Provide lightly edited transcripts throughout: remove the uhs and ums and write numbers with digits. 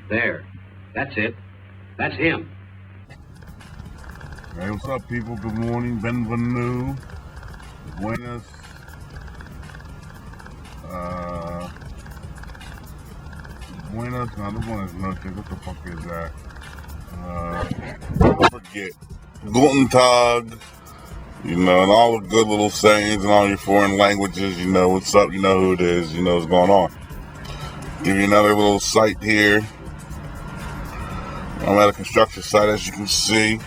There. That's it. That's him. Hey, what's up, people? Good morning. Bienvenue. Buenos. Buenos. No, the buenos noches. What the fuck is that? I forget. Guten Tag. You know, and all the good little sayings and all your foreign languages. You know what's up. You know who it is. You know what's going on. Give you another little site here. I'm at a construction site, as you can see.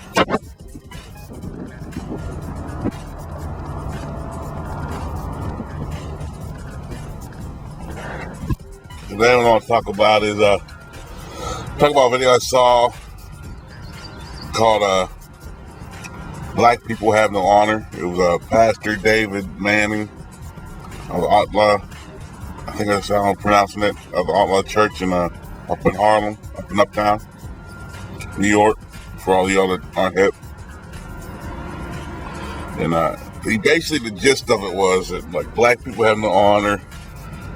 Today what I want to talk about is a video I saw called Black People Have No Honor. It was Pastor David Manning of the Outlaw, I think that's how I'm pronouncing it, of the Outlaw Church in up in Harlem, up in Uptown, New York, for all the other aren't hip. And he basically, the gist of it was that, like, black people have no honor,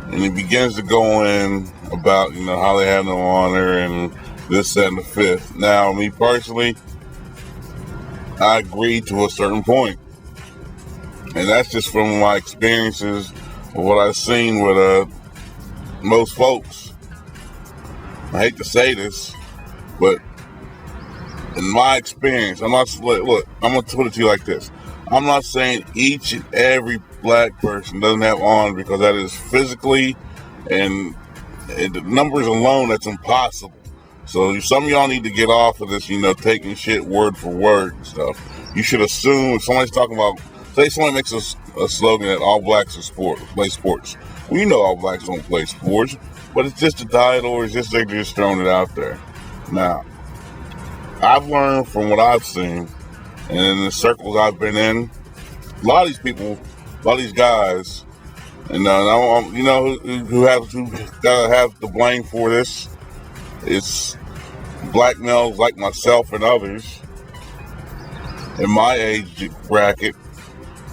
and he begins to go in about, you know, how they have no honor and this, that, and the fifth. Now, me personally, I agree to a certain point, and that's just from my experiences of what I've seen with most folks. I hate to say this, but in my experience, I'm not, look, I'm going to put it to you like this. I'm not saying each and every black person doesn't have honor, because that is physically and the numbers alone, that's impossible. So some of y'all need to get off of this, you know, taking shit word for word and stuff. You should assume if somebody's talking about, say somebody makes a slogan that all blacks play sports. Well, you know all blacks don't play sports, but it's just a title, or it's just they're just throwing it out there. Now, I've learned from what I've seen, and in the circles I've been in, a lot of these people, a lot of these guys, and you know who gotta have the blame for this. It's black males like myself and others in my age bracket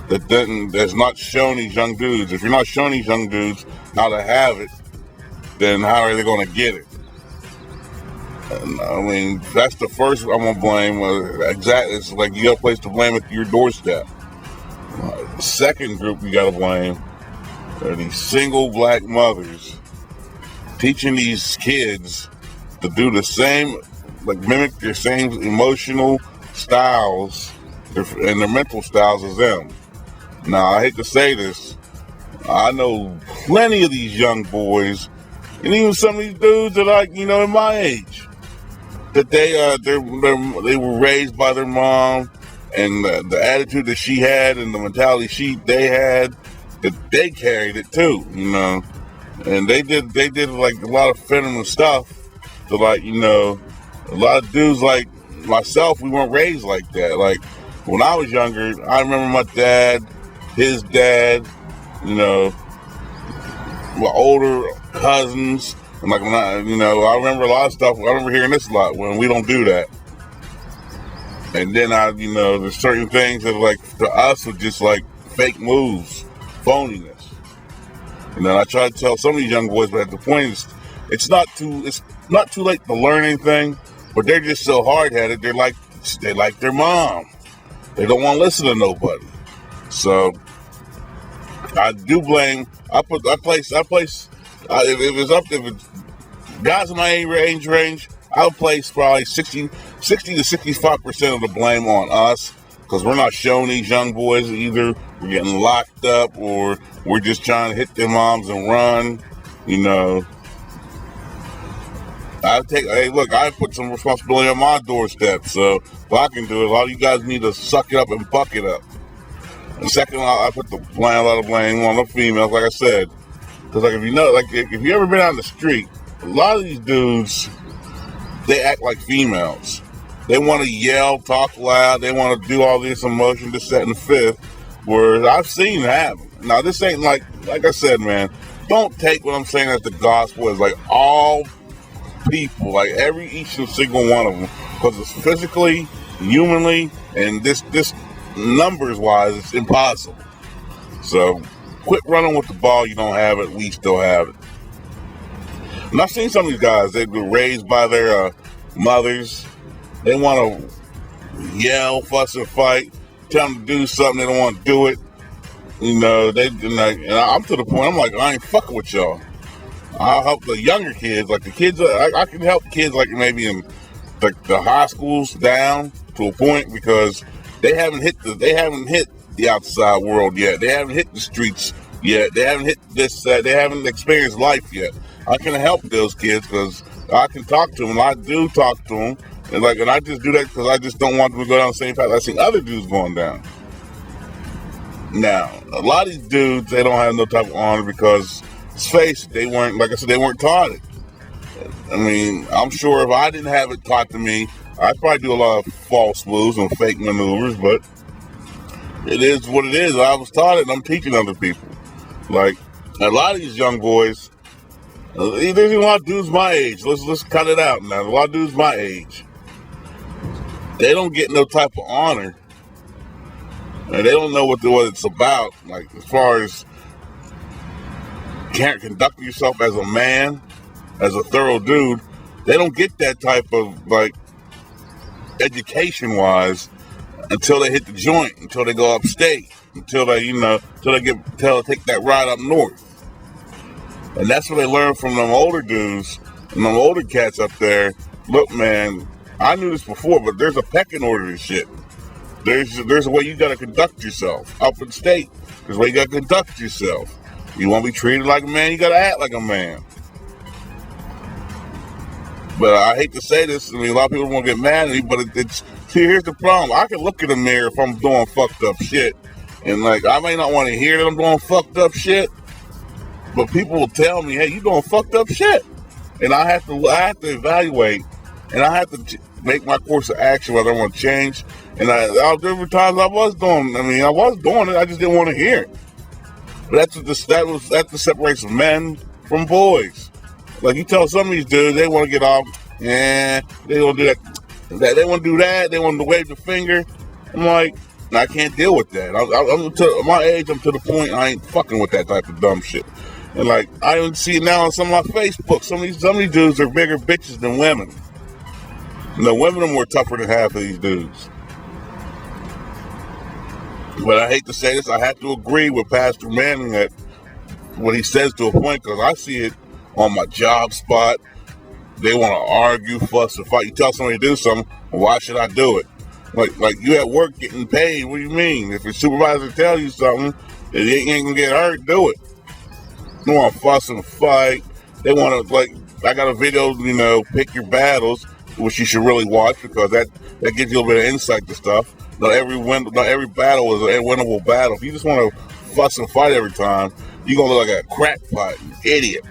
that's not showing these young dudes. If you're not showing these young dudes how to have it, then how are they going to get it? And, I mean, that's the first I'm going to blame. Exactly, it's like you got a place to blame at your doorstep. The second group you got to blame are these single black mothers teaching these kids to do the same, like mimic their same emotional styles and their mental styles as them. Now, I hate to say this, I know plenty of these young boys, and even some of these dudes that are, you know, in my age, that they were raised by their mom, and the attitude that she had and the mentality they had, that they carried it too, you know, and they did like a lot of feminine stuff. So, like, you know, a lot of dudes like myself, we weren't raised like that. Like, when I was younger, I remember my dad, his dad, you know, my older cousins, and like when I remember a lot of stuff. I remember hearing this a lot, when we don't do that. And then there's certain things that, like, to us are just like fake moves, phoniness. And then I try to tell some of these young boys, but at the point is, it's not too late to learn anything, but they're just so hard-headed. They like their mom. They don't want to listen to nobody. So I do blame. If it's guys in my age range, I would place probably 60 to 65% of the blame on us, because we're not showing these young boys. Either we're getting locked up, or we're just trying to hit their moms and run. You know, I put some responsibility on my doorstep, so if I can do it, a lot of you guys need to suck it up and buck it up. And second, I put a lot of blame on the females, like I said, because, like, if you ever been out in the street, a lot of these dudes, they act like females. They want to yell, talk loud, they want to do all this emotion, this, that, and the fifth, where I've seen it happen. Now, this ain't like I said, man, don't take what I'm saying as the gospel. It's like all people, like each and single one of them, because it's physically, humanly, and this numbers wise, it's impossible. So quit running with the ball. You don't have it. We still have it. And I've seen some of these guys, they were raised by their mothers. They want to yell, fuss, and fight. Tell them to do something, they don't want to do it. You know, and I'm to the point, I'm like, I ain't fucking with y'all. I'll help the younger kids, like the kids, I can help kids like maybe in the high schools down to a point because they haven't hit the outside world yet. They haven't hit the streets yet. They haven't hit this, they haven't experienced life yet. I can help those kids because I can talk to them. I do talk to them. And I just do that because I just don't want them to go down the same path I see other dudes going down. Now, a lot of these dudes, they don't have no type of honor because, let's face it, they weren't, like I said, they weren't taught it. I mean, I'm sure if I didn't have it taught to me, I'd probably do a lot of false moves and fake maneuvers, but it is what it is. I was taught it and I'm teaching other people. Like, a lot of these young boys, there's a lot of dudes my age. Let's cut it out now. A lot of dudes my age. They don't get no type of honor. And they don't know what it's about. Like, as far as can't conduct yourself as a man, as a thorough dude, they don't get that type of, education-wise until they hit the joint, until they go upstate, until they take that ride up north. And that's what they learn from them older dudes and them older cats up there. Look, man, I knew this before, but there's a pecking order to shit. There's a way you gotta conduct yourself up in state. There's a way you gotta conduct yourself. You want to be treated like a man, you gotta act like a man. But I hate to say this, I mean, a lot of people won't get mad at me, but here's the problem. I can look in the mirror if I'm doing fucked up shit. And I may not want to hear that I'm doing fucked up shit, but people will tell me, hey, you doing fucked up shit. And I have to evaluate, and I have to make my course of action whether I want to change. And there were times I was doing it, I just didn't want to hear it. But that's the separation of men from boys. Like, you tell some of these dudes, they want to get off, they want to do that. They want to do that, they want to wave the finger. I'm like, I can't deal with that. I'm to my age, I'm to the point I ain't fucking with that type of dumb shit. And I even see it now on some of my Facebook, some of these dudes are bigger bitches than women. The women are more tougher than half of these dudes. But I hate to say this, I have to agree with Pastor Manning that what he says to a point, because I see it on my job spot. They want to argue, fuss, and fight. You tell somebody to do something, well, why should I do it? Like you at work getting paid, what do you mean? If your supervisor tells you something, and you ain't gonna get hurt, do it. They want to fuss and fight. They want to, I got a video, pick your battles, which you should really watch because that gives you a little bit of insight to stuff. Not every battle is a winnable battle. If you just want to fuss and fight every time, you're going to look like a crackpot, you idiot.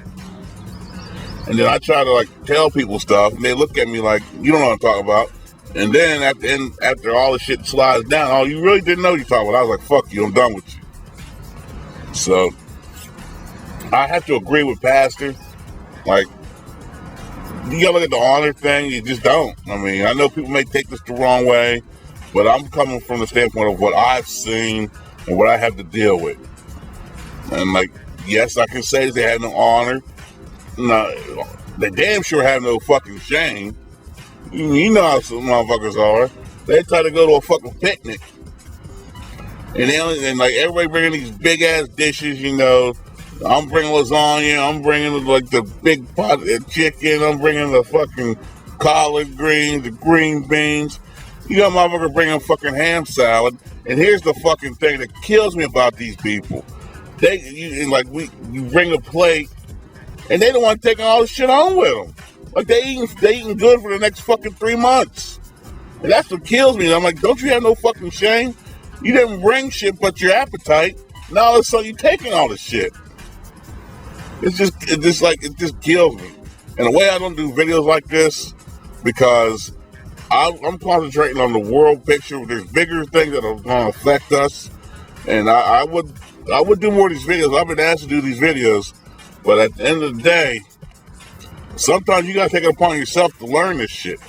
And then I try to tell people stuff, and they look at me like, you don't know what I'm talking about. And then after all the shit slides down, oh, you really didn't know what you're talking about. I was like, fuck you, I'm done with you. So I have to agree with Pastor. You gotta look at the honor thing, you just don't. I mean, I know people may take this the wrong way, but I'm coming from the standpoint of what I've seen and what I have to deal with. And yes, I can say they have no honor. No, they damn sure have no fucking shame. You know how some motherfuckers are. They try to go to a fucking picnic. And everybody bringing these big ass dishes, I'm bringing lasagna, I'm bringing the big pot of chicken, I'm bringing the fucking collard greens, the green beans. You got motherfucker bringing fucking ham salad. And here's the fucking thing that kills me about these people. You bring a plate, and they don't want to take all this shit home with them. They eating good for the next fucking 3 months. And that's what kills me. I'm like, don't you have no fucking shame? You didn't bring shit but your appetite. Now all of a sudden you taking all this shit. It just kills me. And the way I don't do videos like this, because I'm concentrating on the world picture. There's bigger things that are going to affect us. And I would do more of these videos. I've been asked to do these videos. But at the end of the day, sometimes you got to take it upon yourself to learn this shit.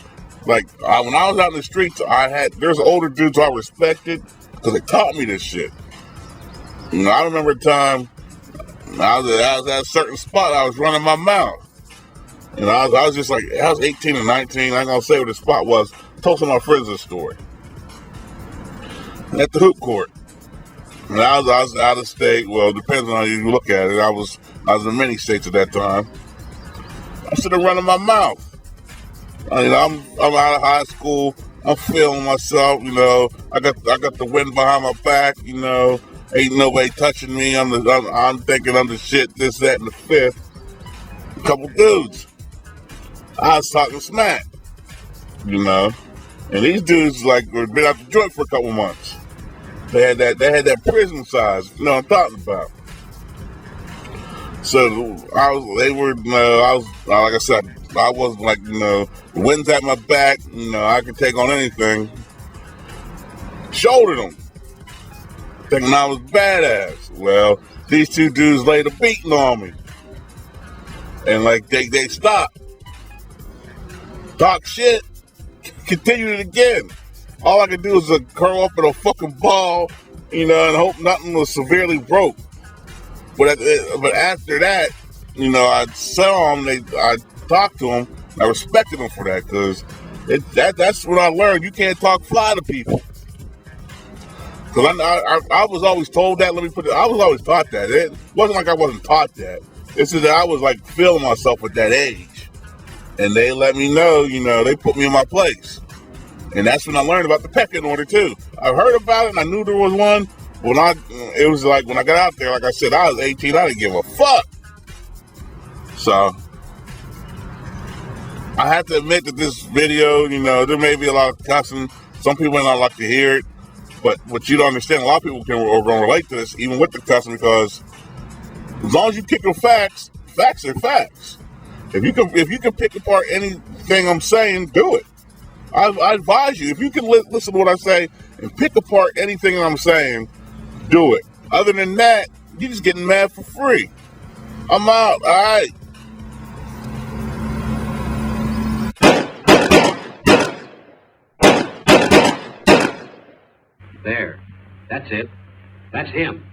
When I was out in the streets, there's older dudes I respected because they taught me this shit. I remember a time I was at a certain spot, I was running my mouth. And I was just like, I was 18 or 19. I ain't gonna say what the spot was. Told some of my friends this story. At the hoop court. And I was out of state. Well, it depends on how you look at it. I was in many states at that time. I'm sitting running my mouth. I mean, I'm out of high school. I'm feeling myself. I got the wind behind my back. Ain't nobody touching me. I'm thinking I'm the shit. This, that, and the fifth. A couple dudes. I was talking smack. And these dudes were been out the joint for a couple months. They had that prison size. You know what I'm talking about. So like I said, I was like, the wind's at my back. I could take on anything. Shouldered them, thinking I was badass. Well, these two dudes laid a beating on me, and they stopped, talk shit, continued it again. All I could do was curl up in a fucking ball, and hope nothing was severely broke. But after that, I saw them. I talked to them. I respected them for that because that's what I learned. You can't talk fly to people. Because I was always told that. I was always taught that. It wasn't like I wasn't taught that. It's just that I was feeling myself at that age, and they let me know. They put me in my place, and that's when I learned about the pecking order too. I heard about it, and I knew there was one. When I got out there, like I said, I was 18. I didn't give a fuck. So I have to admit that this video, there may be a lot of cussing. Some people may not like to hear it, but what you don't understand, a lot of people are going to relate to this, even with the cussing, because as long as you kick the facts, facts are facts. If you can pick apart anything I'm saying, do it. I advise you, if you can listen to what I say and pick apart anything I'm saying, do it. Other than that, you're just getting mad for free. I'm out. All right. There. That's it. That's him.